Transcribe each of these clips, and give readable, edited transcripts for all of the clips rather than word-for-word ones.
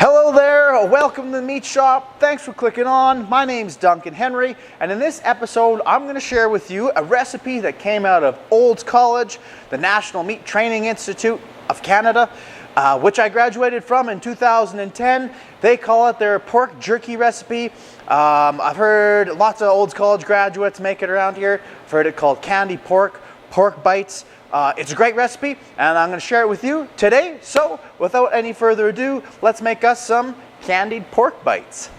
Hello there, welcome to the meat shop. Thanks for clicking on. My name's Duncan Henry, and in this episode I'm going to share with you a recipe that came out of Olds College, the National Meat Training Institute of Canada, which I graduated from in 2010. They call it their pork jerky recipe. I've heard lots of Olds College graduates make it around here. I've heard it called candied pork, pork bites. It's a great recipe, and I'm going to share it with you today. So, without any further ado, let's make us some candied pork bites.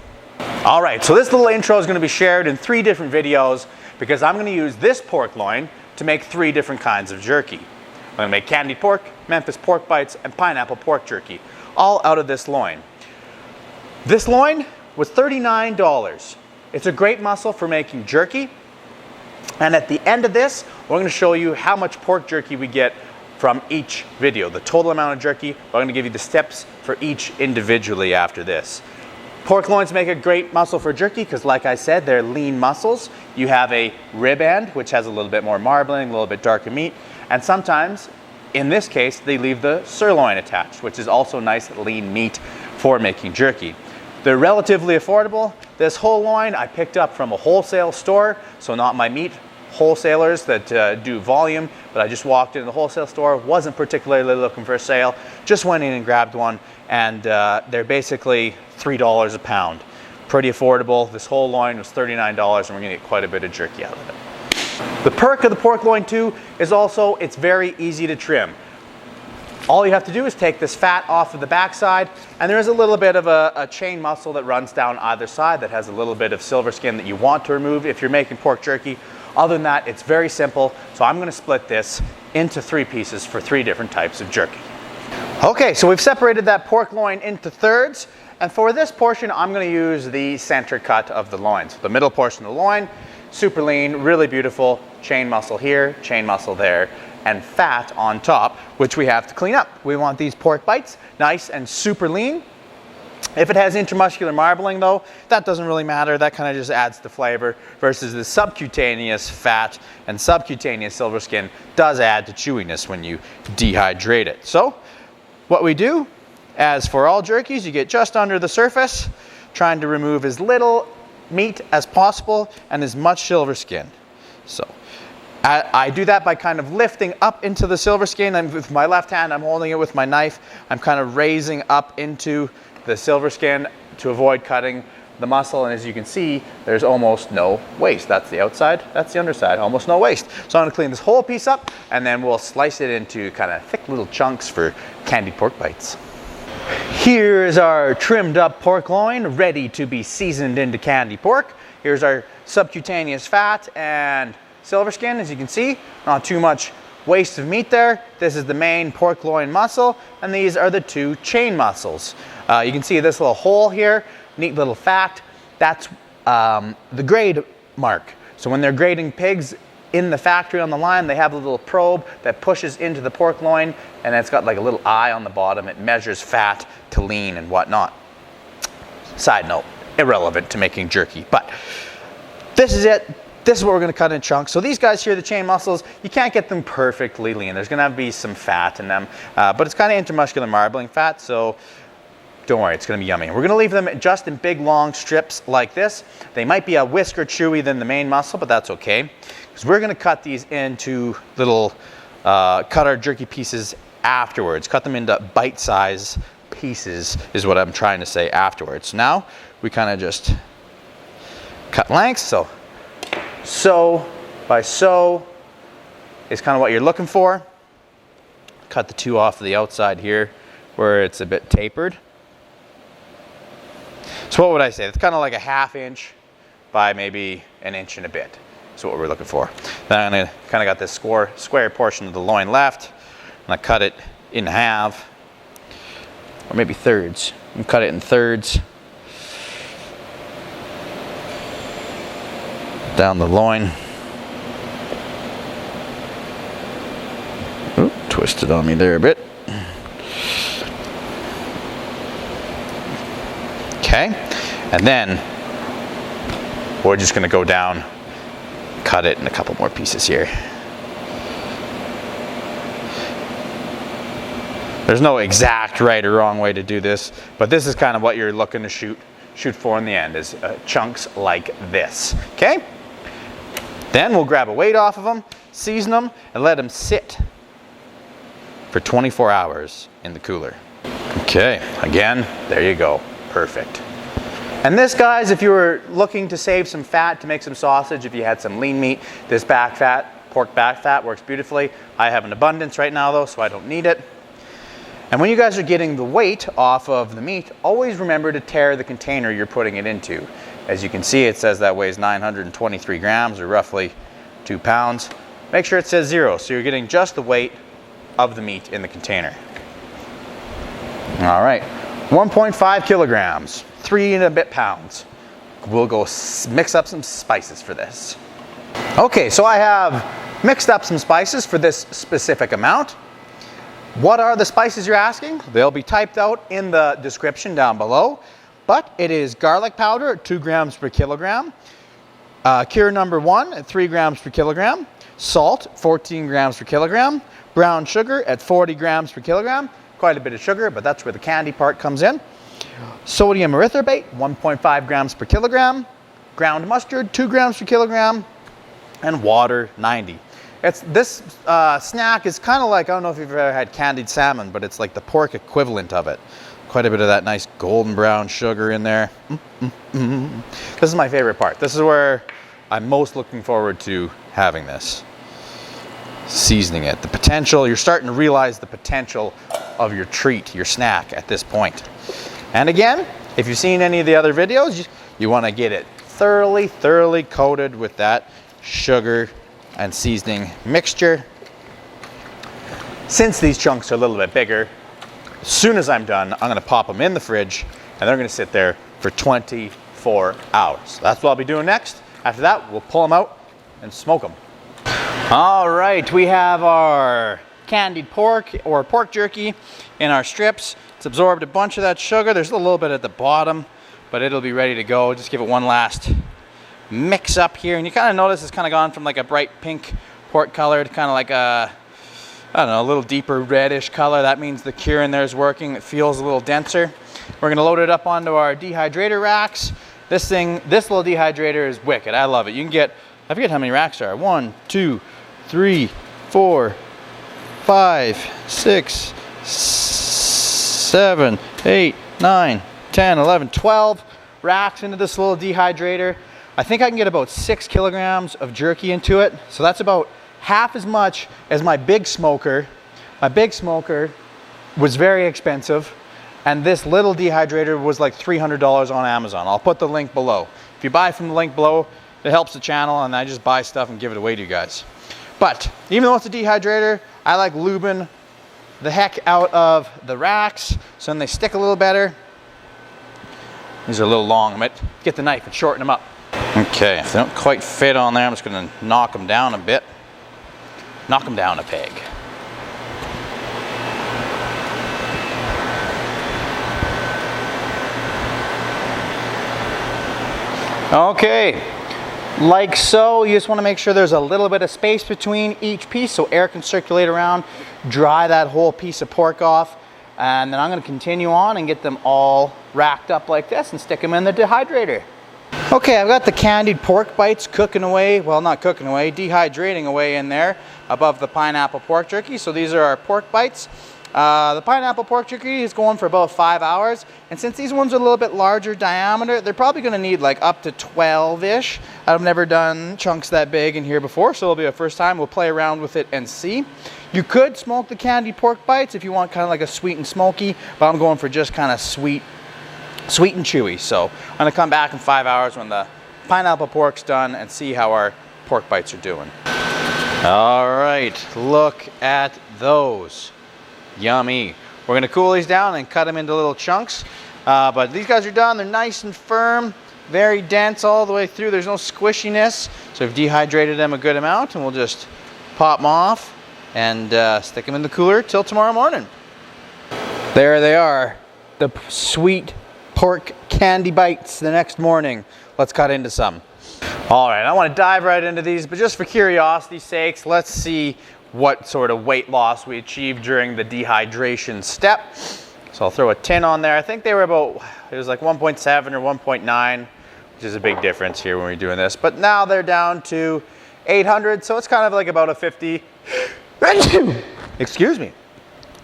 All right, so this little intro is going to be shared in 3 different videos because I'm going to use this pork loin to make 3 different kinds of jerky. I'm going to make candied pork, Memphis pork bites, and pineapple pork jerky, all out of this loin. This loin was $39. It's a great muscle for making jerky. And at the end of this, we're going to show you how much pork jerky we get from each video, the total amount of jerky. We're going to give you the steps for each individually after this. Pork loins make a great muscle for jerky because, like I said, they're lean muscles. You have a rib end, which has a little bit more marbling, a little bit darker meat. And sometimes, in this case, they leave the sirloin attached, which is also nice lean meat for making jerky. They're relatively affordable. This whole loin I picked up from a wholesale store, so not my meat wholesalers that do volume, but I just walked into the wholesale store, wasn't particularly looking for a sale, just went in and grabbed one, and they're basically $3 a pound. Pretty affordable. This whole loin was $39, and we're gonna get quite a bit of jerky out of it. The perk of the pork loin too is also it's very easy to trim. All you have to do is take this fat off of the backside, and there is a little bit of a chain muscle that runs down either side that has a little bit of silver skin that you want to remove if you're making pork jerky. Other than that, it's very simple. So I'm going to split this into 3 pieces for 3 different types of jerky. Okay, so we've separated that pork loin into thirds, and for this portion, I'm going to use the center cut of the loin. So the middle portion of the loin, super lean, really beautiful, chain muscle here, chain muscle there, and fat on top, which we have to clean up. We want these pork bites nice and super lean. If it has intramuscular marbling though, that doesn't really matter. That kind of just adds the flavor versus the subcutaneous fat and subcutaneous silver skin does add to chewiness when you dehydrate it. So what we do, as for all jerkies, you get just under the surface, trying to remove as little meat as possible and as much silver skin. So I do that by kind of lifting up into the silver skin, and with my left hand I'm holding it with my knife. I'm kind of raising up into the silver skin to avoid cutting the muscle, and as you can see there's almost no waste. That's the outside, that's the underside, almost no waste. So I'm going to clean this whole piece up and then we'll slice it into kind of thick little chunks for candied pork bites. Here is our trimmed up pork loin ready to be seasoned into candied pork. Here's our subcutaneous fat and silver skin. As you can see, not too much waste of meat there. This is the main pork loin muscle, and these are the 2 chain muscles. You can see this little hole here, neat little fat. That's the grade mark. So when they're grading pigs in the factory on the line, they have a little probe that pushes into the pork loin, and it's got like a little eye on the bottom. It measures fat to lean and whatnot. Side note, irrelevant to making jerky, but this is it. This is what we're going to cut in chunks. So these guys here, the chain muscles, you can't get them perfectly lean. There's going to have to be some fat in them, but it's kind of intramuscular marbling fat, so don't worry, it's going to be yummy. We're going to leave them just in big long strips like this. They might be a whisker chewy than the main muscle, but that's okay, because we're going to cut these into little, cut our jerky pieces afterwards. Cut them into bite-sized pieces is what I'm trying to say afterwards. Now we kind of just cut lengths. So by so is kind of what you're looking for. Cut the 2 off of the outside here where it's a bit tapered. So what would I say? It's kind of like a 1/2 inch by maybe 1 inch and a bit. That's what we're looking for. Then I'm going to kind of got this square portion of the loin left, and I cut it in half, or maybe thirds. I'm cut it in thirds. Down the loin. Ooh, twisted on me there a bit. Okay, and then we're just going to go down, cut it in a couple more pieces here. There's no exact right or wrong way to do this, but this is kind of what you're looking to shoot for in the end, is chunks like this, okay? Then we'll grab a weight off of them, season them, and let them sit for 24 hours in the cooler. Okay, again, there you go, perfect. And this, guys, if you were looking to save some fat to make some sausage, if you had some lean meat, this back fat, pork back fat, works beautifully. I have an abundance right now though, so I don't need it. And when you guys are getting the weight off of the meat, always remember to tare the container you're putting it into. As you can see, it says that weighs 923 grams, or roughly 2 pounds. Make sure it says 0, so you're getting just the weight of the meat in the container. All right, 1.5 kilograms, 3 and a bit pounds. We'll go mix up some spices for this. Okay, so I have mixed up some spices for this specific amount. What are the spices, you're asking? They'll be typed out in the description down below. But it is garlic powder at 2 grams per kilogram, cure number 1 at 3 grams per kilogram, salt 14 grams per kilogram, brown sugar at 40 grams per kilogram, quite a bit of sugar, but that's where the candy part comes in. Sodium erythorbate 1.5 grams per kilogram, ground mustard 2 grams per kilogram, and water 90. This snack is kind of like, I don't know if you've ever had candied salmon, but it's like the pork equivalent of it. Quite a bit of that nice golden brown sugar in there. This is my favorite part. This is where I'm most looking forward to having this. Seasoning it. The potential, you're starting to realize the potential of your treat, your snack at this point. And again, if you've seen any of the other videos, you want to get it thoroughly coated with that sugar and seasoning mixture. Since these chunks are a little bit bigger, as soon as I'm done, I'm going to pop them in the fridge and they're going to sit there for 24 hours. That's what I'll be doing next. After that, we'll pull them out and smoke them. All right, we have our candied pork or pork jerky in our strips. It's absorbed a bunch of that sugar. There's a little bit at the bottom, but it'll be ready to go. Just give it one last mix up here. And you kind of notice it's kind of gone from like a bright pink pork color to kind of like a, I don't know, a little deeper reddish color. That means the cure in there is working. It feels a little denser. We're gonna load it up onto our dehydrator racks. This little dehydrator is wicked. I love it. You can get, I forget how many racks there are. 1, 2, 3, 4, 5, 6, 7, 8, 9, 10, 11, 12 racks into this little dehydrator. I think I can get about 6 kilograms of jerky into it. So that's about half as much as my big smoker. My big smoker was very expensive, and this little dehydrator was like $300 on Amazon. I'll put the link below. If you buy from the link below, it helps the channel, and I just buy stuff and give it away to you guys. But even though it's a dehydrator, I like lubing the heck out of the racks so then they stick a little better. These are a little long. I might get the knife and shorten them up. Okay, if they don't quite fit on there, I'm just going to knock them down a bit. Knock them down a peg. Okay, like so. You just want to make sure there's a little bit of space between each piece so air can circulate around, dry that whole piece of pork off, and then I'm going to continue on and get them all racked up like this and stick them in the dehydrator. Okay, I've got the candied pork bites cooking away, well, not cooking away, dehydrating away in there above the pineapple pork jerky. So these are our pork bites. The pineapple pork jerky is going for about 5 hours, and since these ones are a little bit larger diameter, they're probably going to need like up to 12-ish. I've never done chunks that big in here before, so it'll be a first time. We'll play around with it and see. You could smoke the candied pork bites if you want kind of like a sweet and smoky, but I'm going for just kind of sweet and chewy. So I'm going to come back in 5 hours when the pineapple pork's done and see how our pork bites are doing. All right, look at those. Yummy. We're going to cool these down and cut them into little chunks. But these guys are done. They're nice and firm, very dense all the way through. There's no squishiness. So we've dehydrated them a good amount, and we'll just pop them off and stick them in the cooler till tomorrow morning. There they are, the sweet pork candy bites the next morning. Let's cut into some. All right, I want to dive right into these, but just for curiosity's sakes, let's see what sort of weight loss we achieved during the dehydration step. So I'll throw a tin on there. I think they were about, it was like 1.7 or 1.9, which is a big difference here when we're doing this. But now they're down to 800, so it's kind of like about a 50, excuse me,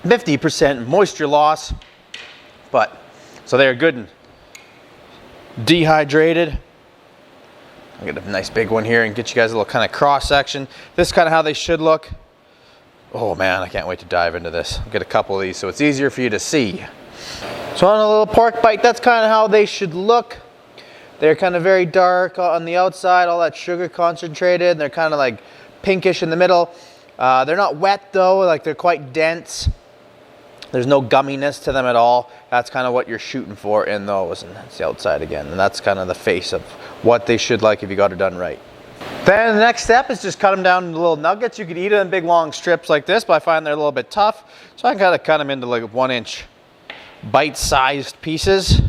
50% moisture loss. But, so they're good and dehydrated. I'll get a nice big one here and get you guys a little kind of cross section. This is kind of how they should look. Oh man, I can't wait to dive into this. I'll get a couple of these so it's easier for you to see. So on a little pork bite, that's kind of how they should look. They're kind of very dark on the outside, all that sugar concentrated. They're kind of like pinkish in the middle. They're not wet though, like they're quite dense. There's no gumminess to them at all. That's kind of what you're shooting for in those. And that's the outside again. And that's kind of the face of what they should like if you got it done right. Then the next step is just cut them down into little nuggets. You could eat them in big long strips like this, but I find they're a little bit tough. So I kind of cut them into like 1-inch bite-sized pieces.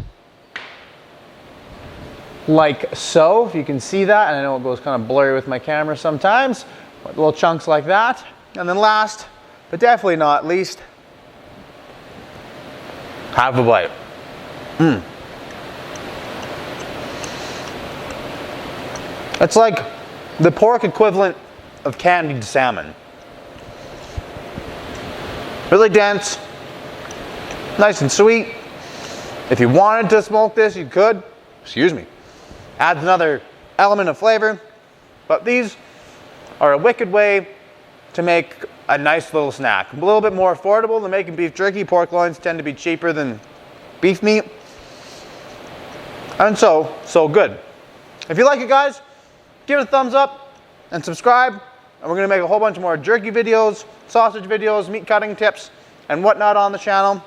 Like so, if you can see that. And I know it goes kind of blurry with my camera sometimes. But little chunks like that. And then last, but definitely not least, half a bite. It's like the pork equivalent of candied salmon. Really dense, nice and sweet. If you wanted to smoke this, you could. Excuse me. Adds another element of flavor. But these are a wicked way to make a nice little snack. A little bit more affordable than making beef jerky. Pork loins tend to be cheaper than beef meat. And so good. If you like it, guys, give it a thumbs up and subscribe. And we're gonna make a whole bunch more jerky videos, sausage videos, meat cutting tips, and whatnot on the channel.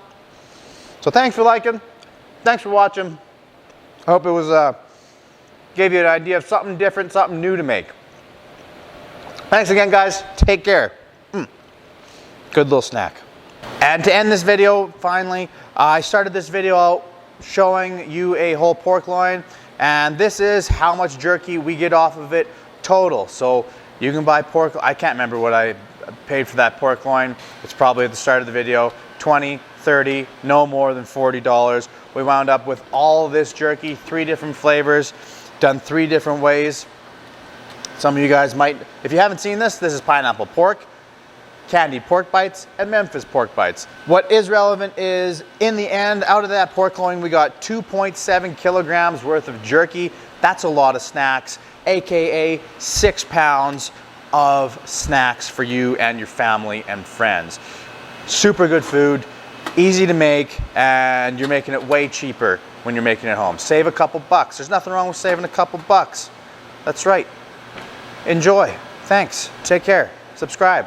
So thanks for liking. Thanks for watching. I hope it was gave you an idea of something different, something new to make. Thanks again, guys. Take care. Good little snack. And to end this video, finally, I started this video out showing you a whole pork loin, and this is how much jerky we get off of it total. So you can buy pork, I can't remember what I paid for that pork loin. It's probably at the start of the video, 20, 30, no more than $40. We wound up with all this jerky, 3 different flavors, done 3 different ways. Some of you guys might, if you haven't seen this, this is pineapple pork, candied pork bites, and Memphis pork bites. What is relevant is, in the end, out of that pork loin, we got 2.7 kilograms worth of jerky. That's a lot of snacks, AKA 6 pounds of snacks for you and your family and friends. Super good food, easy to make, and you're making it way cheaper when you're making it home. Save a couple bucks. There's nothing wrong with saving a couple bucks. That's right. Enjoy. Thanks. Take care. Subscribe.